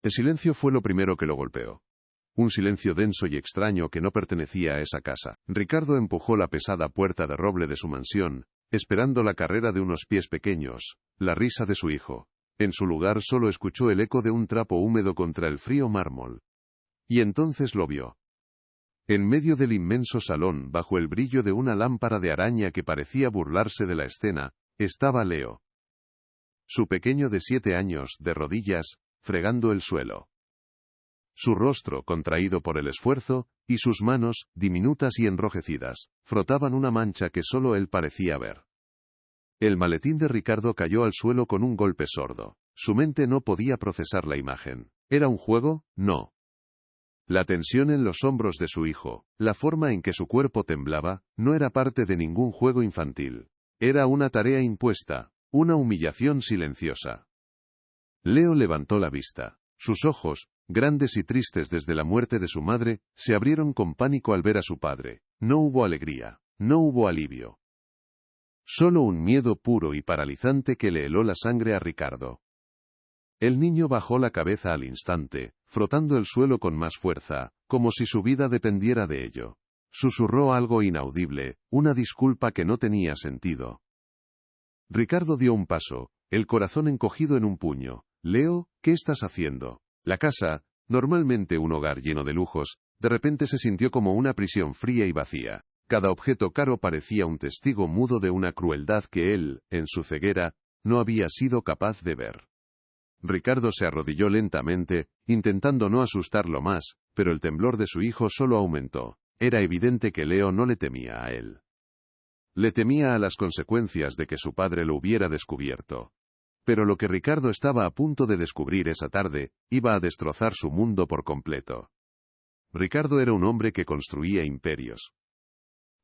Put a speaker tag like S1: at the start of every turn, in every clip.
S1: El silencio fue lo primero que lo golpeó. Un silencio denso y extraño que no pertenecía a esa casa. Ricardo empujó la pesada puerta de roble de su mansión, esperando la carrera de unos pies pequeños, la risa de su hijo. En su lugar solo escuchó el eco de un trapo húmedo contra el frío mármol. Y entonces lo vio. En medio del inmenso salón, bajo el brillo de una lámpara de araña que parecía burlarse de la escena, estaba Leo. Su pequeño de 7 años, de rodillas, fregando el suelo. Su rostro, contraído por el esfuerzo, y sus manos, diminutas y enrojecidas, frotaban una mancha que solo él parecía ver. El maletín de Ricardo cayó al suelo con un golpe sordo. Su mente no podía procesar la imagen. ¿Era un juego? No. La tensión en los hombros de su hijo, la forma en que su cuerpo temblaba, no era parte de ningún juego infantil. Era una tarea impuesta, una humillación silenciosa. Leo levantó la vista. Sus ojos, grandes y tristes desde la muerte de su madre, se abrieron con pánico al ver a su padre. No hubo alegría, no hubo alivio. Solo un miedo puro y paralizante que le heló la sangre a Ricardo. El niño bajó la cabeza al instante, frotando el suelo con más fuerza, como si su vida dependiera de ello. Susurró algo inaudible, una disculpa que no tenía sentido. Ricardo dio un paso, el corazón encogido en un puño. Leo, ¿qué estás haciendo? La casa, normalmente un hogar lleno de lujos, de repente se sintió como una prisión fría y vacía. Cada objeto caro parecía un testigo mudo de una crueldad que él, en su ceguera, no había sido capaz de ver. Ricardo se arrodilló lentamente, intentando no asustarlo más, pero el temblor de su hijo solo aumentó. Era evidente que Leo no le temía a él. Le temía a las consecuencias de que su padre lo hubiera descubierto. Pero lo que Ricardo estaba a punto de descubrir esa tarde, iba a destrozar su mundo por completo. Ricardo era un hombre que construía imperios.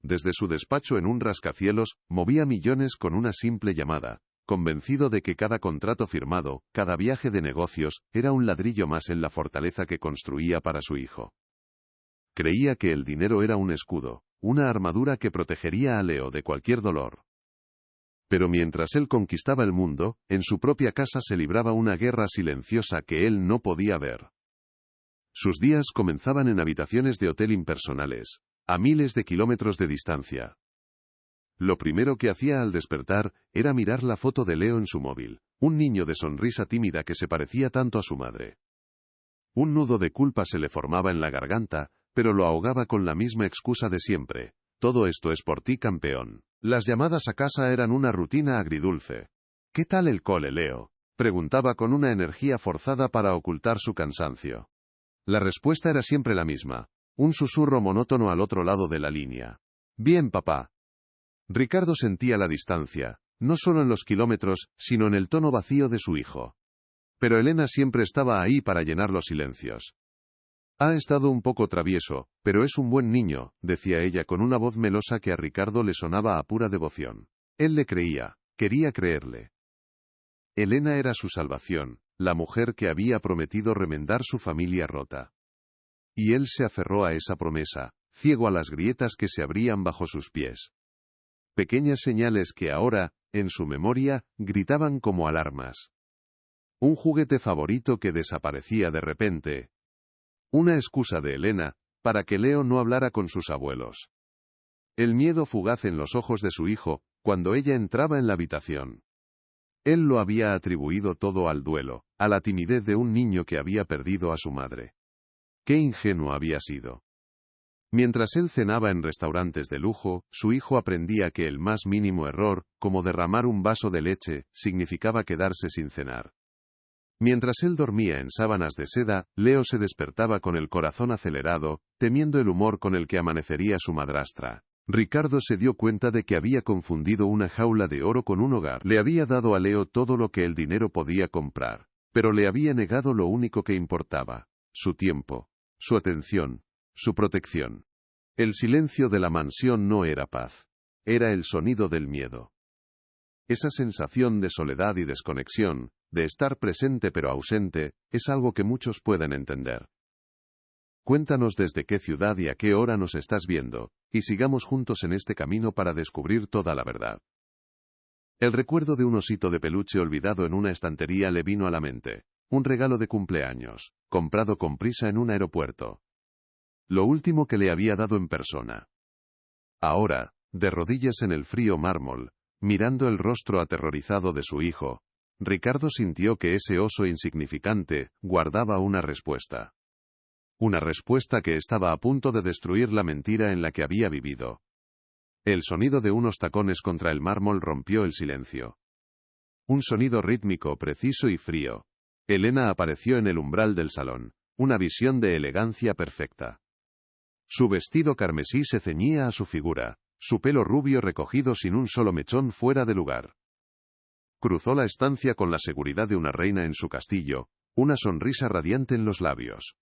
S1: Desde su despacho en un rascacielos, movía millones con una simple llamada, convencido de que cada contrato firmado, cada viaje de negocios, era un ladrillo más en la fortaleza que construía para su hijo. Creía que el dinero era un escudo, una armadura que protegería a Leo de cualquier dolor. Pero mientras él conquistaba el mundo, en su propia casa se libraba una guerra silenciosa que él no podía ver. Sus días comenzaban en habitaciones de hotel impersonales, a miles de kilómetros de distancia. Lo primero que hacía al despertar era mirar la foto de Leo en su móvil, un niño de sonrisa tímida que se parecía tanto a su madre. Un nudo de culpa se le formaba en la garganta, pero lo ahogaba con la misma excusa de siempre. Todo esto es por ti, campeón. Las llamadas a casa eran una rutina agridulce. ¿Qué tal el cole, Leo?, preguntaba con una energía forzada para ocultar su cansancio. La respuesta era siempre la misma, un susurro monótono al otro lado de la línea. Bien, papá. Ricardo sentía la distancia, no solo en los kilómetros, sino en el tono vacío de su hijo. Pero Elena siempre estaba ahí para llenar los silencios. Ha estado un poco travieso, pero es un buen niño, decía ella con una voz melosa que a Ricardo le sonaba a pura devoción. Él le creía, quería creerle. Elena era su salvación, la mujer que había prometido remendar su familia rota. Y él se aferró a esa promesa, ciego a las grietas que se abrían bajo sus pies. Pequeñas señales que ahora, en su memoria, gritaban como alarmas. Un juguete favorito que desaparecía de repente. Una excusa de Elena, para que Leo no hablara con sus abuelos. El miedo fugaz en los ojos de su hijo, cuando ella entraba en la habitación. Él lo había atribuido todo al duelo, a la timidez de un niño que había perdido a su madre. Qué ingenuo había sido. Mientras él cenaba en restaurantes de lujo, su hijo aprendía que el más mínimo error, como derramar un vaso de leche, significaba quedarse sin cenar. Mientras él dormía en sábanas de seda, Leo se despertaba con el corazón acelerado, temiendo el humor con el que amanecería su madrastra. Ricardo se dio cuenta de que había confundido una jaula de oro con un hogar. Le había dado a Leo todo lo que el dinero podía comprar, pero le había negado lo único que importaba: su tiempo, su atención, su protección. El silencio de la mansión no era paz. Era el sonido del miedo. Esa sensación de soledad y desconexión, de estar presente pero ausente, es algo que muchos pueden entender. Cuéntanos desde qué ciudad y a qué hora nos estás viendo, y sigamos juntos en este camino para descubrir toda la verdad. El recuerdo de un osito de peluche olvidado en una estantería le vino a la mente. un regalo de cumpleaños, comprado con prisa en un aeropuerto. Lo último que le había dado en persona. Ahora, de rodillas en el frío mármol, mirando el rostro aterrorizado de su hijo, Ricardo sintió que ese oso insignificante guardaba una respuesta. Una respuesta que estaba a punto de destruir la mentira en la que había vivido. El sonido de unos tacones contra el mármol rompió el silencio. Un sonido rítmico, preciso y frío. Elena apareció en el umbral del salón, una visión de elegancia perfecta. Su vestido carmesí se ceñía a su figura, su pelo rubio recogido sin un solo mechón fuera de lugar. Cruzó la estancia con la seguridad de una reina en su castillo, una sonrisa radiante en los labios.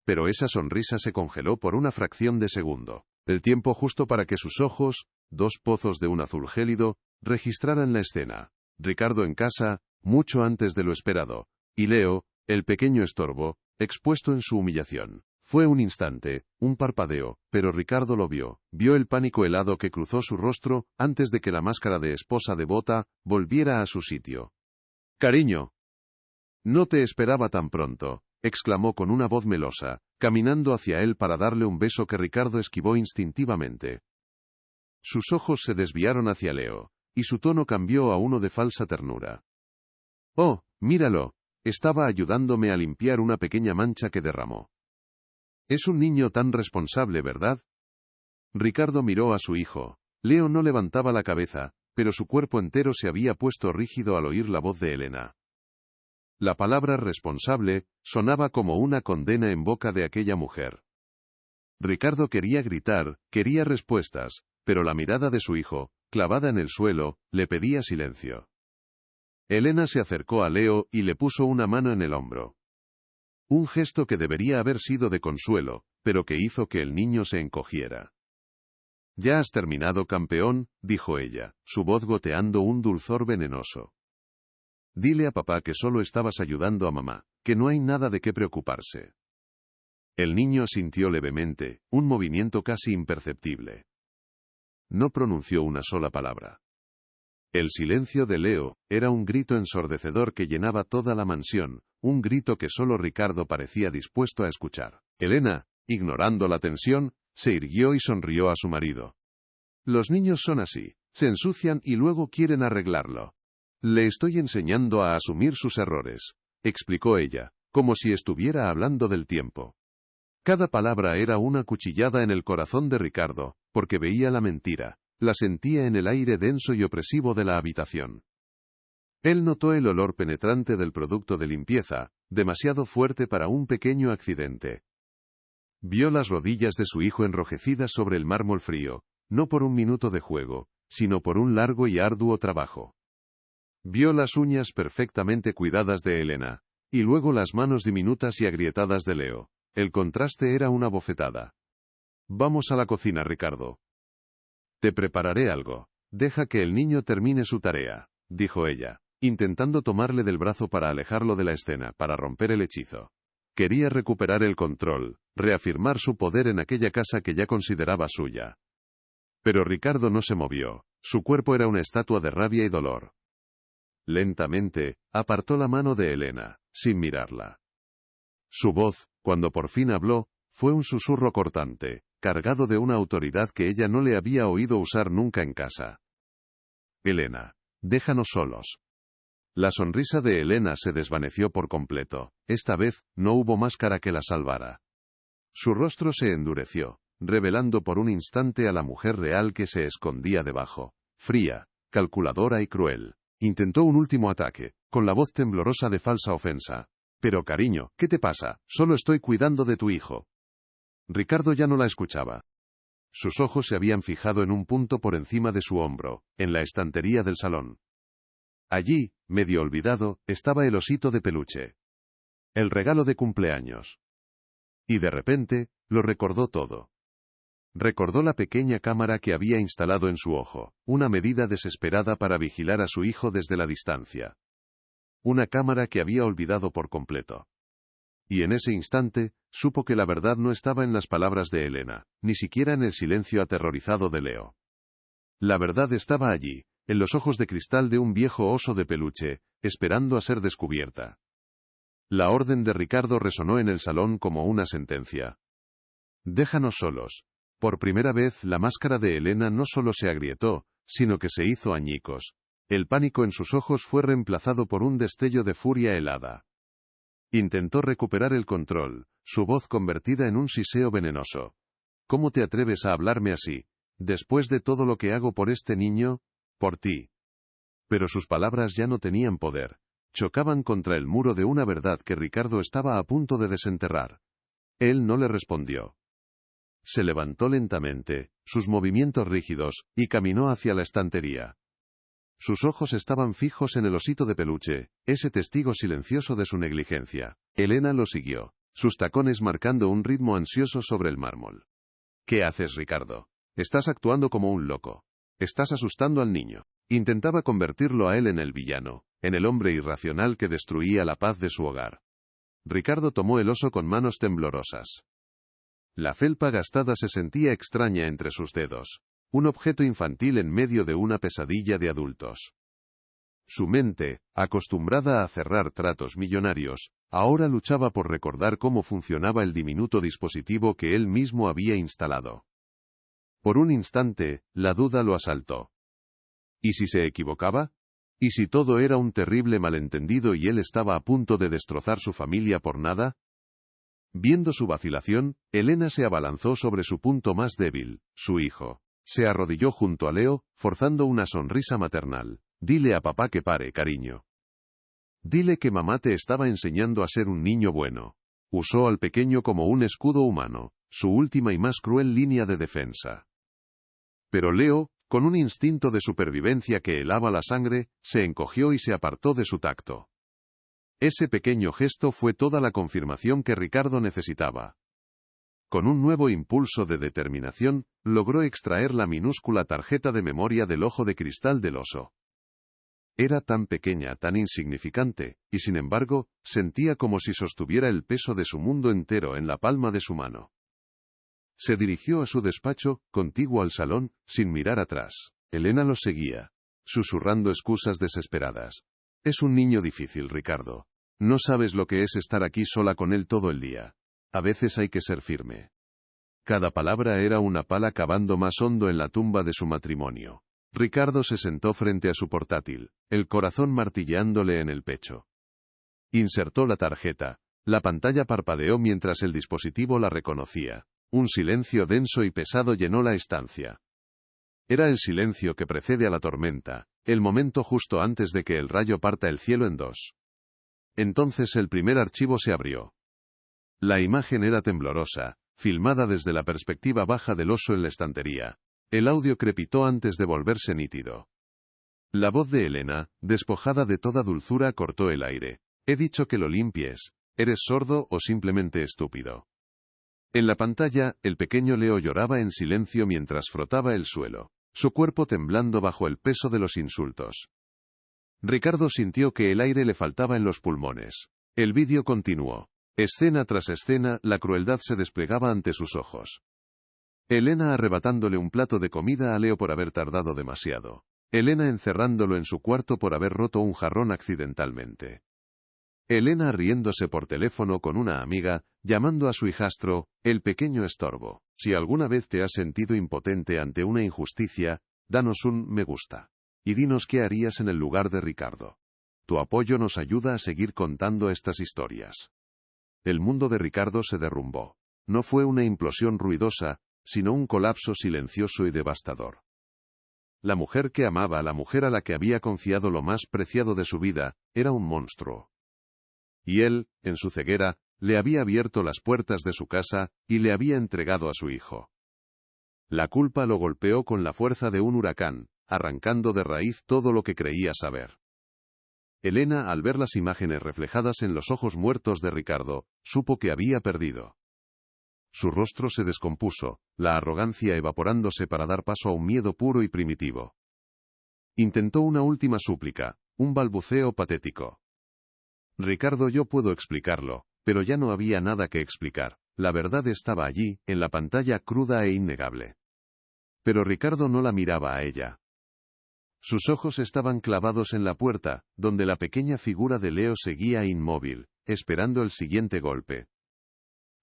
S1: Pero esa sonrisa se congeló por una fracción de segundo, el tiempo justo para que sus ojos, dos pozos de un azul gélido, registraran la escena. Ricardo en casa, mucho antes de lo esperado, y Leo, el pequeño estorbo, expuesto en su humillación. Fue un instante, un parpadeo, pero Ricardo lo vio el pánico helado que cruzó su rostro antes de que la máscara de esposa devota volviera a su sitio. «Cariño. No te esperaba tan pronto», exclamó con una voz melosa, caminando hacia él para darle un beso que Ricardo esquivó instintivamente. Sus ojos se desviaron hacia Leo, y su tono cambió a uno de falsa ternura. «Oh, míralo, estaba ayudándome a limpiar una pequeña mancha que derramó. Es un niño tan responsable, ¿verdad?» Ricardo miró a su hijo. Leo no levantaba la cabeza, pero su cuerpo entero se había puesto rígido al oír la voz de Elena. La palabra responsable sonaba como una condena en boca de aquella mujer. Ricardo quería gritar, quería respuestas, pero la mirada de su hijo, clavada en el suelo, le pedía silencio. Elena se acercó a Leo y le puso una mano en el hombro. Un gesto que debería haber sido de consuelo, pero que hizo que el niño se encogiera. «¿Ya has terminado, campeón?», dijo ella, su voz goteando un dulzor venenoso. «Dile a papá que solo estabas ayudando a mamá, que no hay nada de qué preocuparse». El niño asintió levemente, un movimiento casi imperceptible. No pronunció una sola palabra. El silencio de Leo era un grito ensordecedor que llenaba toda la mansión, un grito que solo Ricardo parecía dispuesto a escuchar. Elena, ignorando la tensión, se irguió y sonrió a su marido. «Los niños son así, se ensucian y luego quieren arreglarlo. Le estoy enseñando a asumir sus errores», explicó ella, como si estuviera hablando del tiempo. Cada palabra era una cuchillada en el corazón de Ricardo, porque veía la mentira, la sentía en el aire denso y opresivo de la habitación. Él notó el olor penetrante del producto de limpieza, demasiado fuerte para un pequeño accidente. Vio las rodillas de su hijo enrojecidas sobre el mármol frío, no por un minuto de juego, sino por un largo y arduo trabajo. Vio las uñas perfectamente cuidadas de Elena, y luego las manos diminutas y agrietadas de Leo. El contraste era una bofetada. «Vamos a la cocina, Ricardo. Te prepararé algo. Deja que el niño termine su tarea», dijo ella, intentando tomarle del brazo para alejarlo de la escena, para romper el hechizo. Quería recuperar el control, reafirmar su poder en aquella casa que ya consideraba suya. Pero Ricardo no se movió, su cuerpo era una estatua de rabia y dolor. Lentamente, apartó la mano de Elena, sin mirarla. Su voz, cuando por fin habló, fue un susurro cortante, cargado de una autoridad que ella no le había oído usar nunca en casa. «Elena, déjanos solos». La sonrisa de Elena se desvaneció por completo. Esta vez, no hubo máscara que la salvara. Su rostro se endureció, revelando por un instante a la mujer real que se escondía debajo, fría, calculadora y cruel. Intentó un último ataque, con la voz temblorosa de falsa ofensa. «Pero cariño, ¿qué te pasa? Solo estoy cuidando de tu hijo». Ricardo ya no la escuchaba. Sus ojos se habían fijado en un punto por encima de su hombro, en la estantería del salón. Allí, medio olvidado, estaba el osito de peluche. El regalo de cumpleaños. Y de repente, lo recordó todo. Recordó la pequeña cámara que había instalado en su ojo, una medida desesperada para vigilar a su hijo desde la distancia. Una cámara que había olvidado por completo. Y en ese instante, supo que la verdad no estaba en las palabras de Elena, ni siquiera en el silencio aterrorizado de Leo. La verdad estaba allí, en los ojos de cristal de un viejo oso de peluche, esperando a ser descubierta. La orden de Ricardo resonó en el salón como una sentencia. «Déjanos solos». Por primera vez la máscara de Elena no solo se agrietó, sino que se hizo añicos. El pánico en sus ojos fue reemplazado por un destello de furia helada. Intentó recuperar el control, su voz convertida en un siseo venenoso. «¿Cómo te atreves a hablarme así? Después de todo lo que hago por este niño, por ti». Pero sus palabras ya no tenían poder. Chocaban contra el muro de una verdad que Ricardo estaba a punto de desenterrar. Él no le respondió. Se levantó lentamente, sus movimientos rígidos, y caminó hacia la estantería. Sus ojos estaban fijos en el osito de peluche, ese testigo silencioso de su negligencia. Elena lo siguió, sus tacones marcando un ritmo ansioso sobre el mármol. «¿Qué haces, Ricardo? Estás actuando como un loco. Estás asustando al niño». Intentaba convertirlo a él en el villano, en el hombre irracional que destruía la paz de su hogar. Ricardo tomó el oso con manos temblorosas. La felpa gastada se sentía extraña entre sus dedos, un objeto infantil en medio de una pesadilla de adultos. Su mente, acostumbrada a cerrar tratos millonarios, ahora luchaba por recordar cómo funcionaba el diminuto dispositivo que él mismo había instalado. Por un instante, la duda lo asaltó. ¿Y si se equivocaba? ¿Y si todo era un terrible malentendido y él estaba a punto de destrozar su familia por nada? Viendo su vacilación, Elena se abalanzó sobre su punto más débil, su hijo. Se arrodilló junto a Leo, forzando una sonrisa maternal. «Dile a papá que pare, cariño. Dile que mamá te estaba enseñando a ser un niño bueno». Usó al pequeño como un escudo humano, su última y más cruel línea de defensa. Pero Leo, con un instinto de supervivencia que helaba la sangre, se encogió y se apartó de su tacto. Ese pequeño gesto fue toda la confirmación que Ricardo necesitaba. Con un nuevo impulso de determinación, logró extraer la minúscula tarjeta de memoria del ojo de cristal del oso. Era tan pequeña, tan insignificante, y sin embargo, sentía como si sostuviera el peso de su mundo entero en la palma de su mano. Se dirigió a su despacho, contiguo al salón, sin mirar atrás. Elena lo seguía, susurrando excusas desesperadas. «Es un niño difícil, Ricardo. No sabes lo que es estar aquí sola con él todo el día. A veces hay que ser firme». Cada palabra era una pala cavando más hondo en la tumba de su matrimonio. Ricardo se sentó frente a su portátil, el corazón martilleándole en el pecho. Insertó la tarjeta. La pantalla parpadeó mientras el dispositivo la reconocía. Un silencio denso y pesado llenó la estancia. Era el silencio que precede a la tormenta, el momento justo antes de que el rayo parta el cielo en dos. Entonces el primer archivo se abrió. La imagen era temblorosa, filmada desde la perspectiva baja del oso en la estantería. El audio crepitó antes de volverse nítido. La voz de Elena, despojada de toda dulzura, cortó el aire. «He dicho que lo limpies. ¿Eres sordo o simplemente estúpido?» En la pantalla, el pequeño Leo lloraba en silencio mientras frotaba el suelo, su cuerpo temblando bajo el peso de los insultos. Ricardo sintió que el aire le faltaba en los pulmones. El vídeo continuó. Escena tras escena, la crueldad se desplegaba ante sus ojos. Elena arrebatándole un plato de comida a Leo por haber tardado demasiado. Elena encerrándolo en su cuarto por haber roto un jarrón accidentalmente. Elena riéndose por teléfono con una amiga, llamando a su hijastro, el pequeño estorbo. Si alguna vez te has sentido impotente ante una injusticia, danos un me gusta. Y dinos qué harías en el lugar de Ricardo. Tu apoyo nos ayuda a seguir contando estas historias. El mundo de Ricardo se derrumbó. No fue una implosión ruidosa, sino un colapso silencioso y devastador. La mujer que amaba, la mujer a la que había confiado lo más preciado de su vida, era un monstruo. Y él, en su ceguera, le había abierto las puertas de su casa, y le había entregado a su hijo. La culpa lo golpeó con la fuerza de un huracán, arrancando de raíz todo lo que creía saber. Elena, al ver las imágenes reflejadas en los ojos muertos de Ricardo, supo que había perdido. Su rostro se descompuso, la arrogancia evaporándose para dar paso a un miedo puro y primitivo. Intentó una última súplica, un balbuceo patético. Ricardo, yo puedo explicarlo, pero ya no había nada que explicar. La verdad estaba allí, en la pantalla cruda e innegable. Pero Ricardo no la miraba a ella. Sus ojos estaban clavados en la puerta, donde la pequeña figura de Leo seguía inmóvil, esperando el siguiente golpe.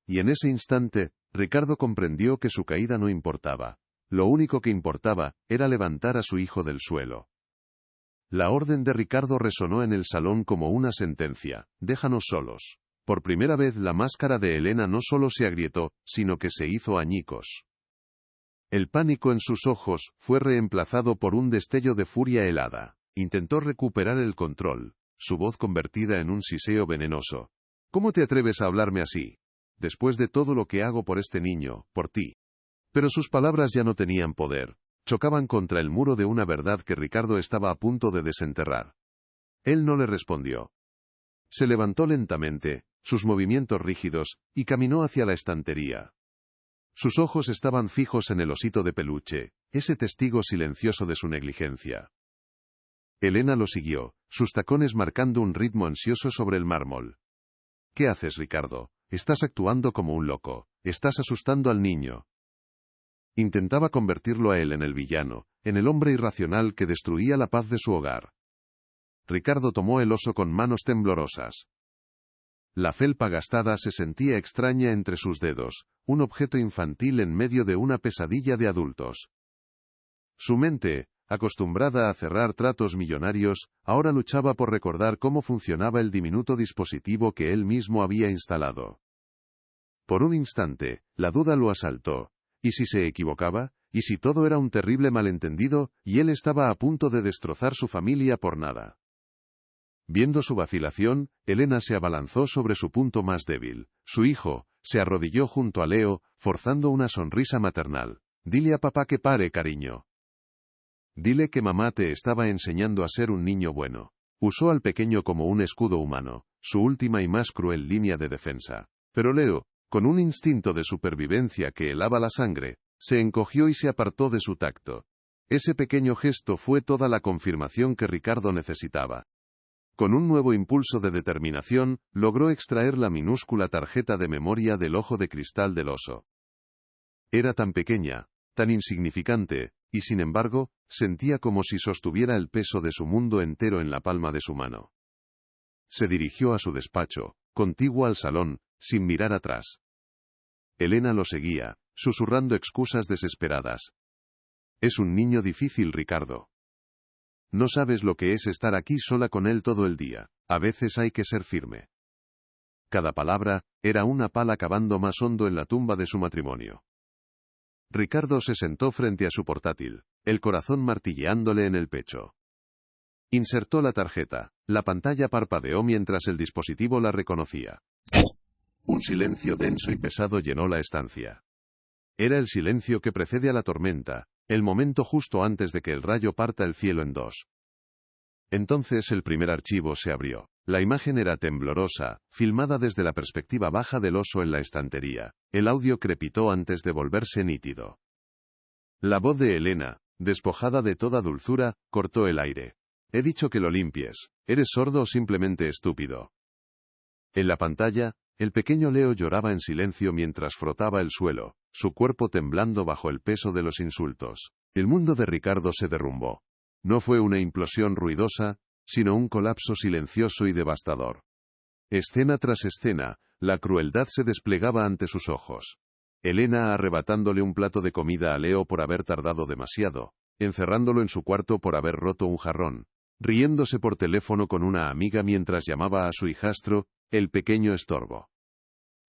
S1: Y en ese instante, Ricardo comprendió que su caída no importaba. Lo único que importaba era levantar a su hijo del suelo. La orden de Ricardo resonó en el salón como una sentencia: déjanos solos. Por primera vez la máscara de Elena no solo se agrietó, sino que se hizo añicos. El pánico en sus ojos fue reemplazado por un destello de furia helada. Intentó recuperar el control, su voz convertida en un siseo venenoso. ¿Cómo te atreves a hablarme así? Después de todo lo que hago por este niño, por ti. Pero sus palabras ya no tenían poder. Chocaban contra el muro de una verdad que Ricardo estaba a punto de desenterrar. Él no le respondió. Se levantó lentamente, sus movimientos rígidos, y caminó hacia la estantería. Sus ojos estaban fijos en el osito de peluche, ese testigo silencioso de su negligencia. Elena lo siguió, sus tacones marcando un ritmo ansioso sobre el mármol. ¿Qué haces, Ricardo? Estás actuando como un loco. Estás asustando al niño. Intentaba convertirlo a él en el villano, en el hombre irracional que destruía la paz de su hogar. Ricardo tomó el oso con manos temblorosas. La felpa gastada se sentía extraña entre sus dedos, un objeto infantil en medio de una pesadilla de adultos. Su mente, acostumbrada a cerrar tratos millonarios, ahora luchaba por recordar cómo funcionaba el diminuto dispositivo que él mismo había instalado. Por un instante, la duda lo asaltó. ¿Y si se equivocaba? ¿Y si todo era un terrible malentendido, y él estaba a punto de destrozar su familia por nada? Viendo su vacilación, Elena se abalanzó sobre su punto más débil. Su hijo se arrodilló junto a Leo, forzando una sonrisa maternal. Dile a papá que pare, cariño. Dile que mamá te estaba enseñando a ser un niño bueno. Usó al pequeño como un escudo humano, su última y más cruel línea de defensa. Pero Leo, con un instinto de supervivencia que helaba la sangre, se encogió y se apartó de su tacto. Ese pequeño gesto fue toda la confirmación que Ricardo necesitaba. Con un nuevo impulso de determinación, logró extraer la minúscula tarjeta de memoria del ojo de cristal del oso. Era tan pequeña, tan insignificante, y sin embargo, sentía como si sostuviera el peso de su mundo entero en la palma de su mano. Se dirigió a su despacho, contiguo al salón, sin mirar atrás. Elena lo seguía, susurrando excusas desesperadas. Es un niño difícil, Ricardo. No sabes lo que es estar aquí sola con él todo el día. A veces hay que ser firme. Cada palabra era una pala cavando más hondo en la tumba de su matrimonio. Ricardo se sentó frente a su portátil, el corazón martilleándole en el pecho. Insertó la tarjeta. La pantalla parpadeó mientras el dispositivo la reconocía. Un silencio denso y pesado llenó la estancia. Era el silencio que precede a la tormenta, el momento justo antes de que el rayo parta el cielo en dos. Entonces el primer archivo se abrió. La imagen era temblorosa, filmada desde la perspectiva baja del oso en la estantería. El audio crepitó antes de volverse nítido. La voz de Elena, despojada de toda dulzura, cortó el aire. He dicho que lo limpies. ¿Eres sordo o simplemente estúpido? En la pantalla, el pequeño Leo lloraba en silencio mientras frotaba el suelo, su cuerpo temblando bajo el peso de los insultos. El mundo de Ricardo se derrumbó. No fue una implosión ruidosa, sino un colapso silencioso y devastador. Escena tras escena, la crueldad se desplegaba ante sus ojos. Elena arrebatándole un plato de comida a Leo por haber tardado demasiado, encerrándolo en su cuarto por haber roto un jarrón, riéndose por teléfono con una amiga mientras llamaba a su hijastro, el pequeño estorbo.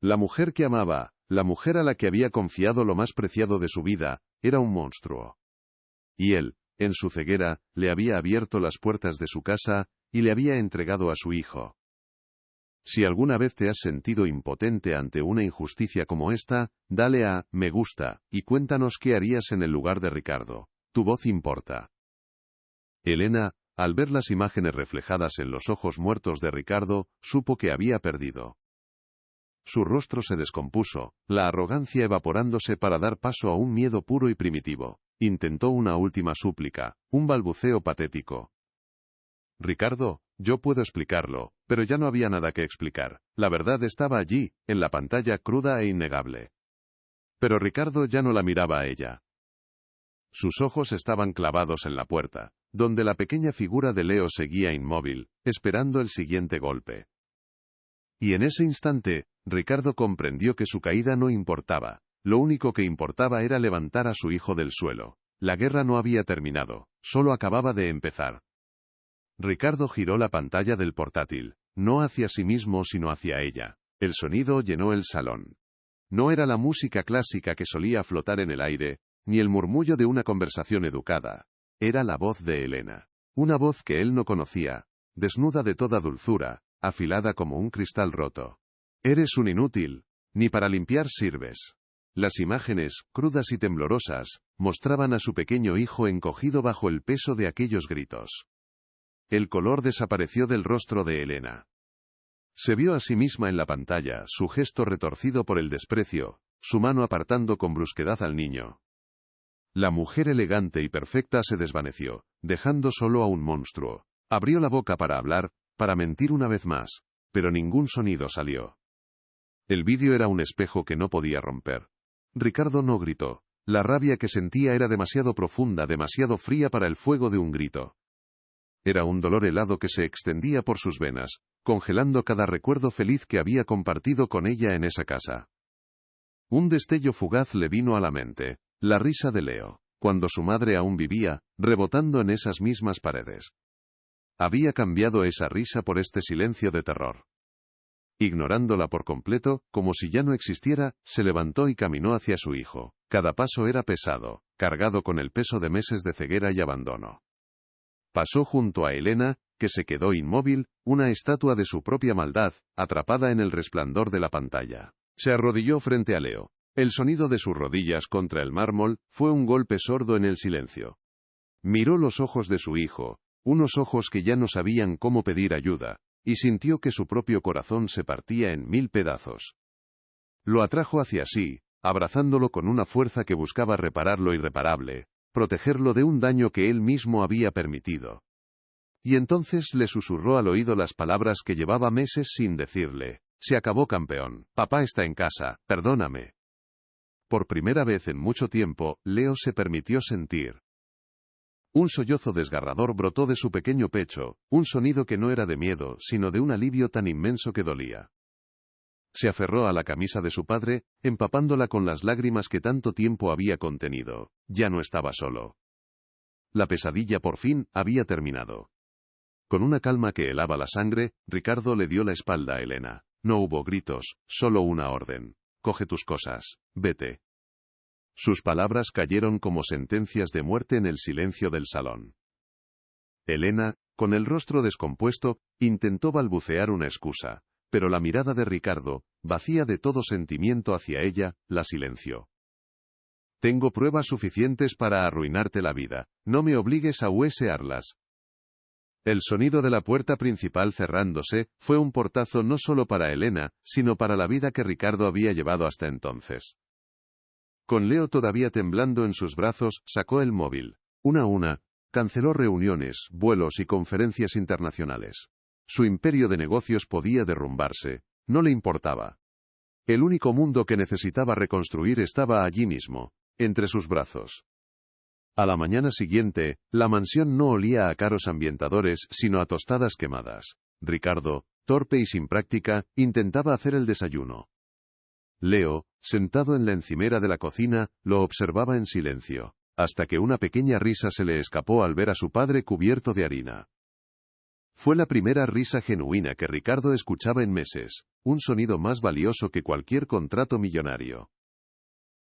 S1: La mujer que amaba, la mujer a la que había confiado lo más preciado de su vida, era un monstruo. Y él, en su ceguera, le había abierto las puertas de su casa, y le había entregado a su hijo. Si alguna vez te has sentido impotente ante una injusticia como esta, dale a me gusta, y cuéntanos qué harías en el lugar de Ricardo. Tu voz importa. Elena, al ver las imágenes reflejadas en los ojos muertos de Ricardo, supo que había perdido. Su rostro se descompuso, la arrogancia evaporándose para dar paso a un miedo puro y primitivo. Intentó una última súplica, un balbuceo patético. Ricardo, yo puedo explicarlo, pero ya no había nada que explicar. La verdad estaba allí, en la pantalla cruda e innegable. Pero Ricardo ya no la miraba a ella. Sus ojos estaban clavados en la puerta, donde la pequeña figura de Leo seguía inmóvil, esperando el siguiente golpe. Y en ese instante, Ricardo comprendió que su caída no importaba. Lo único que importaba era levantar a su hijo del suelo. La guerra no había terminado, solo acababa de empezar. Ricardo giró la pantalla del portátil, no hacia sí mismo sino hacia ella. El sonido llenó el salón. No era la música clásica que solía flotar en el aire, ni el murmullo de una conversación educada. Era la voz de Elena. Una voz que él no conocía, desnuda de toda dulzura, afilada como un cristal roto. Eres un inútil, ni para limpiar sirves. Las imágenes, crudas y temblorosas, mostraban a su pequeño hijo encogido bajo el peso de aquellos gritos. El color desapareció del rostro de Elena. Se vio a sí misma en la pantalla, su gesto retorcido por el desprecio, su mano apartando con brusquedad al niño. La mujer elegante y perfecta se desvaneció, dejando solo a un monstruo. Abrió la boca para hablar, para mentir una vez más, pero ningún sonido salió. El vídeo era un espejo que no podía romper. Ricardo no gritó. La rabia que sentía era demasiado profunda, demasiado fría para el fuego de un grito. Era un dolor helado que se extendía por sus venas, congelando cada recuerdo feliz que había compartido con ella en esa casa. Un destello fugaz le vino a la mente, la risa de Leo, cuando su madre aún vivía, rebotando en esas mismas paredes. Había cambiado esa risa por este silencio de terror. Ignorándola por completo, como si ya no existiera, se levantó y caminó hacia su hijo. Cada paso era pesado, cargado con el peso de meses de ceguera y abandono. Pasó junto a Elena, que se quedó inmóvil, una estatua de su propia maldad, atrapada en el resplandor de la pantalla. Se arrodilló frente a Leo. El sonido de sus rodillas contra el mármol fue un golpe sordo en el silencio. Miró los ojos de su hijo, unos ojos que ya no sabían cómo pedir ayuda, y sintió que su propio corazón se partía en 1000 pedazos. Lo atrajo hacia sí, abrazándolo con una fuerza que buscaba reparar lo irreparable, protegerlo de un daño que él mismo había permitido. Y entonces le susurró al oído las palabras que llevaba meses sin decirle. Se acabó, campeón. Papá está en casa, perdóname. Por primera vez en mucho tiempo, Leo se permitió sentir. Un sollozo desgarrador brotó de su pequeño pecho, un sonido que no era de miedo, sino de un alivio tan inmenso que dolía. Se aferró a la camisa de su padre, empapándola con las lágrimas que tanto tiempo había contenido. Ya no estaba solo. La pesadilla por fin había terminado. Con una calma que helaba la sangre, Ricardo le dio la espalda a Elena. No hubo gritos, solo una orden. Coge tus cosas, vete. Sus palabras cayeron como sentencias de muerte en el silencio del salón. Elena, con el rostro descompuesto, intentó balbucear una excusa, pero la mirada de Ricardo, vacía de todo sentimiento hacia ella, la silenció. Tengo pruebas suficientes para arruinarte la vida, no me obligues a huesearlas. El sonido de la puerta principal cerrándose fue un portazo no solo para Elena, sino para la vida que Ricardo había llevado hasta entonces. Con Leo todavía temblando en sus brazos, sacó el móvil. Una a una, canceló reuniones, vuelos y conferencias internacionales. Su imperio de negocios podía derrumbarse, no le importaba. El único mundo que necesitaba reconstruir estaba allí mismo, entre sus brazos. A la mañana siguiente, la mansión no olía a caros ambientadores, sino a tostadas quemadas. Ricardo, torpe y sin práctica, intentaba hacer el desayuno. Leo, sentado en la encimera de la cocina, lo observaba en silencio, hasta que una pequeña risa se le escapó al ver a su padre cubierto de harina. Fue la primera risa genuina que Ricardo escuchaba en meses, un sonido más valioso que cualquier contrato millonario.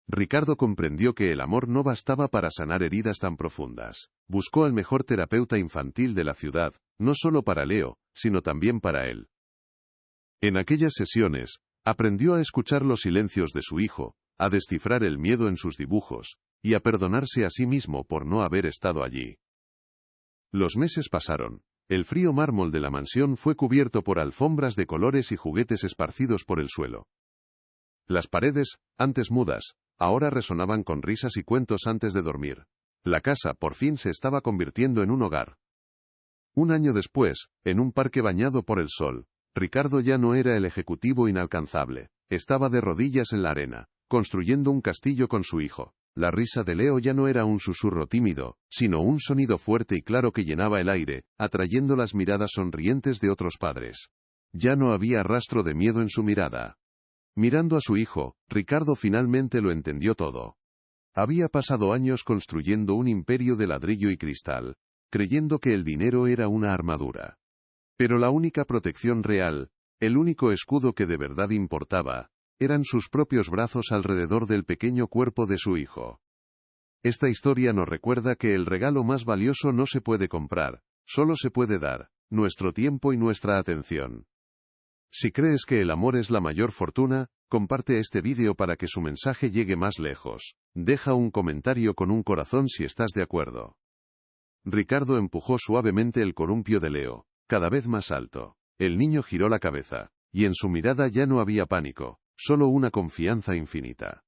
S1: Ricardo comprendió que el amor no bastaba para sanar heridas tan profundas. Buscó al mejor terapeuta infantil de la ciudad, no solo para Leo, sino también para él. En aquellas sesiones, aprendió a escuchar los silencios de su hijo, a descifrar el miedo en sus dibujos, y a perdonarse a sí mismo por no haber estado allí. Los meses pasaron. El frío mármol de la mansión fue cubierto por alfombras de colores y juguetes esparcidos por el suelo. Las paredes, antes mudas, ahora resonaban con risas y cuentos antes de dormir. La casa por fin se estaba convirtiendo en un hogar. Un año después, en un parque bañado por el sol, Ricardo ya no era el ejecutivo inalcanzable. Estaba de rodillas en la arena, construyendo un castillo con su hijo. La risa de Leo ya no era un susurro tímido, sino un sonido fuerte y claro que llenaba el aire, atrayendo las miradas sonrientes de otros padres. Ya no había rastro de miedo en su mirada. Mirando a su hijo, Ricardo finalmente lo entendió todo. Había pasado años construyendo un imperio de ladrillo y cristal, creyendo que el dinero era una armadura. Pero la única protección real, el único escudo que de verdad importaba, eran sus propios brazos alrededor del pequeño cuerpo de su hijo. Esta historia nos recuerda que el regalo más valioso no se puede comprar, solo se puede dar, nuestro tiempo y nuestra atención. Si crees que el amor es la mayor fortuna, comparte este vídeo para que su mensaje llegue más lejos. Deja un comentario con un corazón si estás de acuerdo. Ricardo empujó suavemente el columpio de Leo, cada vez más alto. El niño giró la cabeza, y en su mirada ya no había pánico, solo una confianza infinita.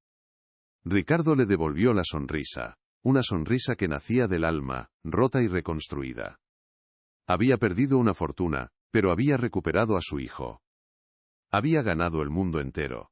S1: Ricardo le devolvió la sonrisa, una sonrisa que nacía del alma, rota y reconstruida. Había perdido una fortuna, pero había recuperado a su hijo. Había ganado el mundo entero.